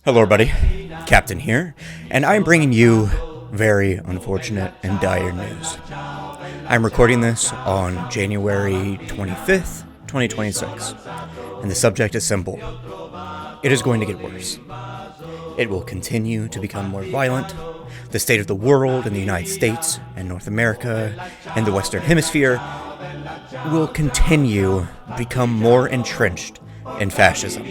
Hello everybody, Captain here, and I'm bringing you very unfortunate and dire news. I'm recording this on January 25th, 2026, and the subject is simple. It is going to get worse. It will continue to become more violent. The state of the world in the United States and North America and the Western Hemisphere will continue to become more entrenched in fascism.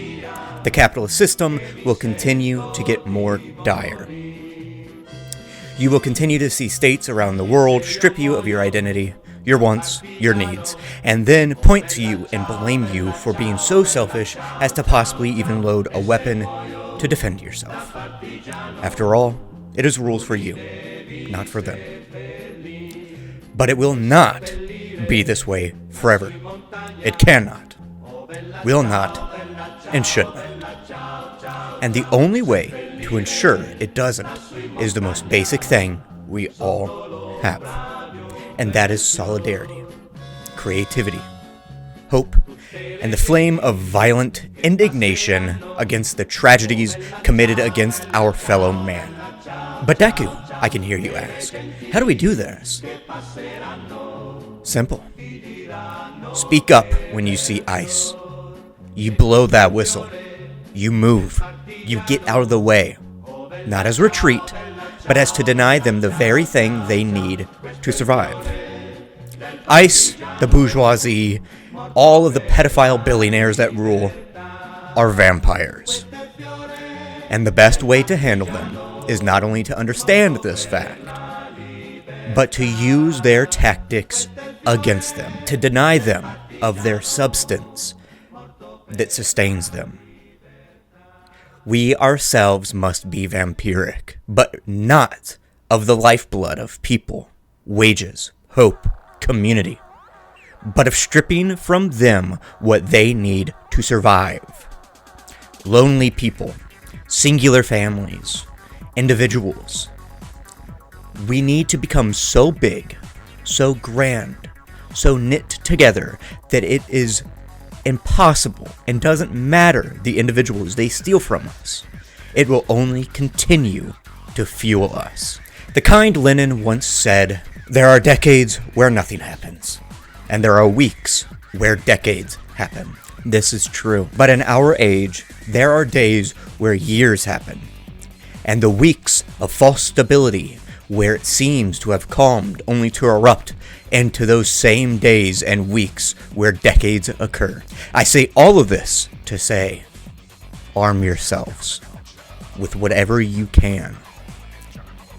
The capitalist system will continue to get more dire. You will continue to see states around the world strip you of your identity, your wants, your needs, and then point to you and blame you for being so selfish as to possibly even load a weapon to defend yourself. After all, it is rules for you, not for them. But it will not be this way forever. It cannot, will not, and should not. And the only way to ensure it doesn't is the most basic thing we all have. And that is solidarity, creativity, hope, and the flame of violent indignation against the tragedies committed against our fellow man. But Deku, I can hear you ask, how do we do this? Simple. Speak up when you see ice. You blow that whistle. You move. You get out of the way. Not as retreat, but as to deny them the very thing they need to survive. ICE, the bourgeoisie, all of the pedophile billionaires that rule are vampires. And the best way to handle them is not only to understand this fact, but to use their tactics against them, to deny them of their substance that sustains them. We ourselves must be vampiric, but not of the lifeblood of people, wages, hope, community, but of stripping from them what they need to survive. Lonely people, singular families, individuals. We need to become so big, so grand, so knit together that it is impossible and doesn't matter the individuals they steal from us. It will only continue to fuel us. The kind Lenin once said, "There are decades where nothing happens, and there are weeks where decades happen." This is true. But in our age, there are days where years happen, and the weeks of false stability where it seems to have calmed only to erupt into those same days and weeks where decades occur. I say all of this to say, arm yourselves with whatever you can.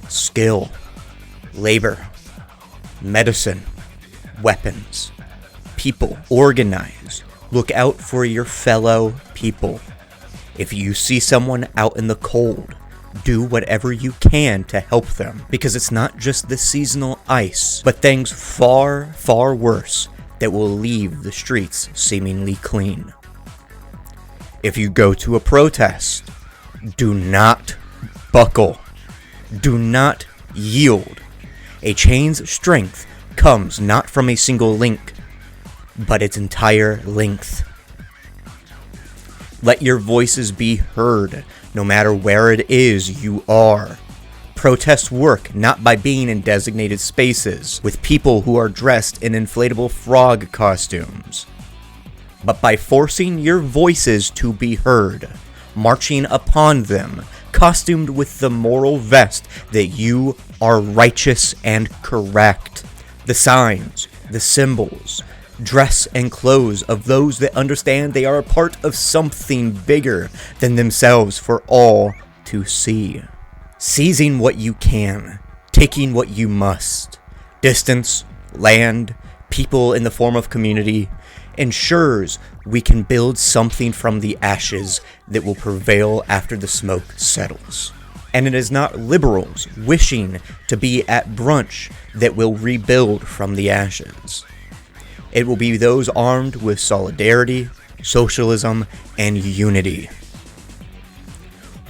Skill, labor, medicine, weapons, people, organize. Look out for your fellow people. If you see someone out in the cold, do whatever you can to help them, because it's not just the seasonal ice, but things far, far worse that will leave the streets seemingly clean. If you go to a protest, do not buckle. Do not yield. A chain's strength comes not from a single link, but its entire length. Let your voices be heard, no matter where it is you are. Protests work not by being in designated spaces with people who are dressed in inflatable frog costumes, but by forcing your voices to be heard, marching upon them, costumed with the moral vest that you are righteous and correct. The signs, the symbols, dress and clothes of those that understand they are a part of something bigger than themselves for all to see. Seizing what you can, taking what you must. Distance, land, people in the form of community ensures we can build something from the ashes that will prevail after the smoke settles. And it is not liberals wishing to be at brunch that will rebuild from the ashes. It will be those armed with solidarity, socialism, and unity.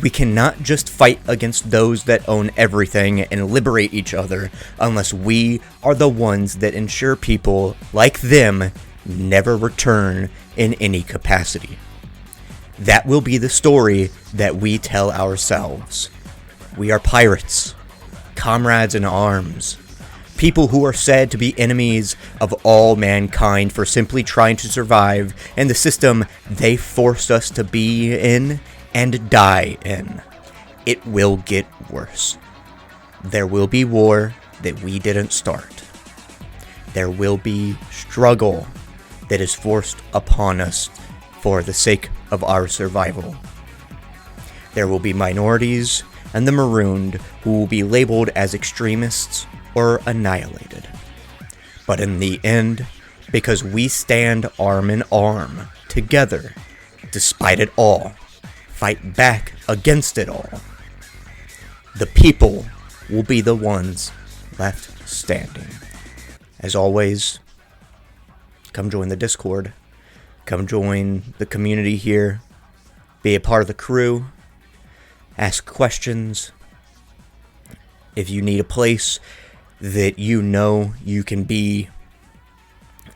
We cannot just fight against those that own everything and liberate each other unless we are the ones that ensure people like them never return in any capacity. That will be the story that we tell ourselves. We are pirates, comrades in arms, people who are said to be enemies of all mankind for simply trying to survive in the system they forced us to be in and die in. It will get worse. There will be war that we didn't start. There will be struggle that is forced upon us for the sake of our survival. There will be minorities and the marooned who will be labeled as extremists or annihilated. But in the end, because we stand arm in arm together, despite it all, fight back against it all, the people will be the ones left standing. As always, come join the Discord. Come join the community here. Be a part of the crew. Ask questions. If you need a place that you know you can be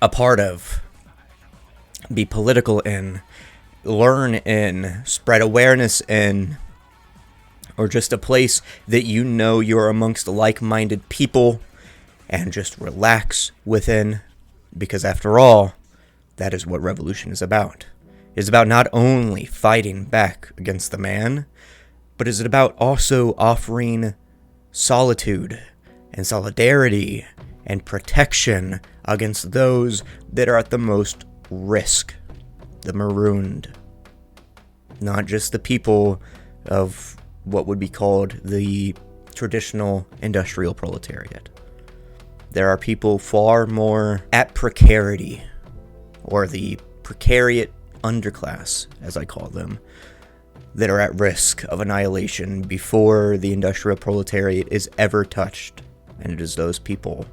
a part of, be political in, learn in, spread awareness in, or just a place that you know you're amongst like-minded people and just relax within, because after all, that is what revolution is about. It is about not only fighting back against the man, but is it about also offering solitude and solidarity and protection against those that are at the most risk, the marooned. Not just the people of what would be called the traditional industrial proletariat. There are people far more at precarity, or the precariat underclass, as I call them, that are at risk of annihilation before the industrial proletariat is ever touched. And it is those people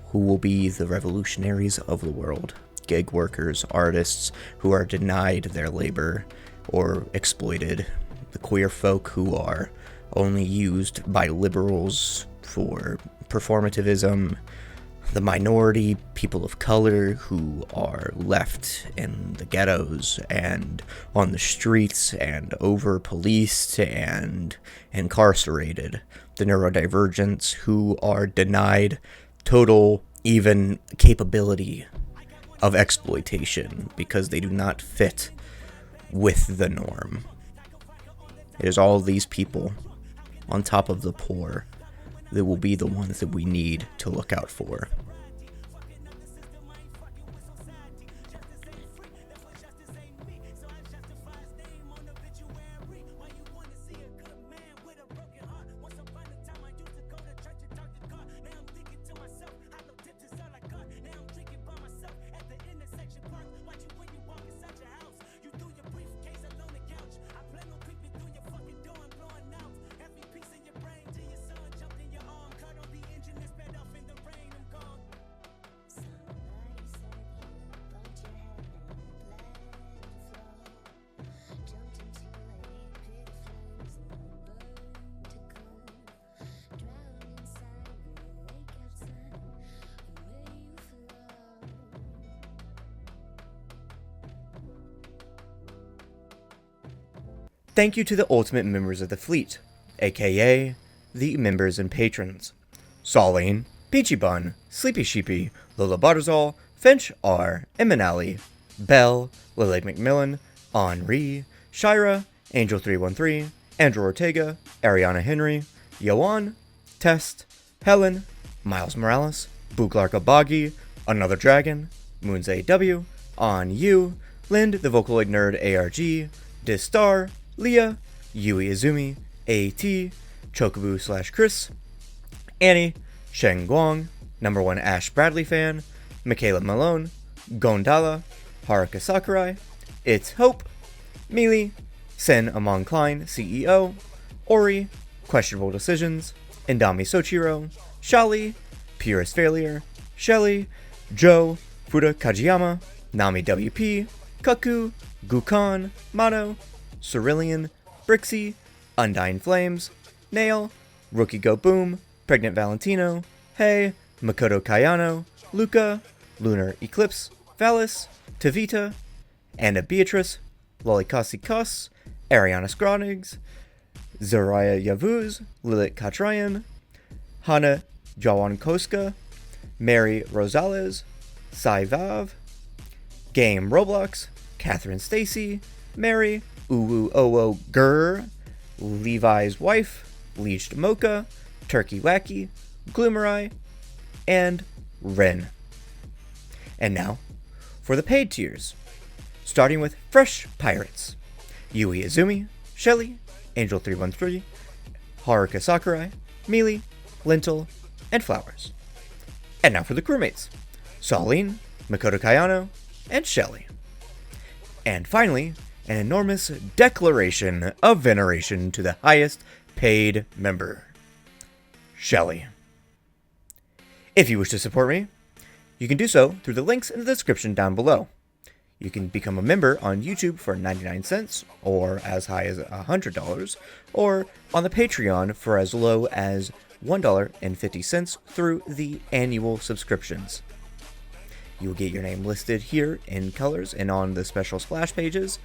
who will be the revolutionaries of the world. Gig workers, artists who are denied their labor or exploited. The queer folk who are only used by liberals for performativism. The minority, people of color who are left in the ghettos and on the streets and over-policed and incarcerated. The neurodivergents who are denied total, even capability of exploitation because they do not fit with the norm. It is all these people, on top of the poor, that will be the ones that we need to look out for. Thank you to the ultimate members of the fleet, aka the members and patrons: Saline, Peachy Bun, Sleepy Sheepy, Lola Barzal, Finch R, Eminali, Belle, Lily McMillan, Henri, Shira, Angel313, Andrew Ortega, Ariana Henry, Yoan, Test, Helen, Miles Morales, Booglarka Boggy, Another Dragon, Moons AW, On You, Lind the Vocaloid Nerd ARG, Distar, Leah, Yui Izumi, AT, Chocobo/Chris, Annie, Sheng Guang, Number 1 Ash Bradley fan, Michaela Malone, Gondala, Haruka Sakurai, It's Hope, Mealy, Sen Amon Klein, CEO, Ori, Questionable Decisions, Indami Sochiro, Shali, Purest Failure, Shelly, Joe, Fuda Kajiyama, Nami WP, Kaku, Gukan, Mano, Cerulean, Brixie, Undying Flames, Nail, Rookie Go Boom, Pregnant Valentino, Hey, Makoto Kayano, Luca, Lunar Eclipse, Valis, Tavita, Anna Beatrice, Lolikasikos, Ariana Skronig, Zaraya Yavuz, Lilit Katrayan, Hannah Jawankoska, Mary Rosales, Sai Vav, Game Roblox, Catherine Stacy, Mary, Uwu Owo Gur, Levi's Wife, Leashed Mocha, Turkey Wacky, Gloomerai, and Ren. And now, for the paid tiers, starting with Fresh Pirates, Yui Izumi, Shelly, Angel313, Haruka Sakurai, Mealy, Lintel, and Flowers. And now for the crewmates, Saline, Makoto Kayano, and Shelly. And finally, an enormous declaration of veneration to the highest paid member, Shelly. If you wish to support me, you can do so through the links in the description down below. You can become a member on YouTube for 99 cents, or as high as $100, or on the Patreon for as low as $1.50 through the annual subscriptions. You will get your name listed here in colors and on the special splash pages,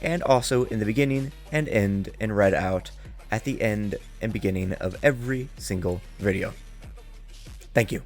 and also in the beginning and end and read out at the end and beginning of every single video. Thank you.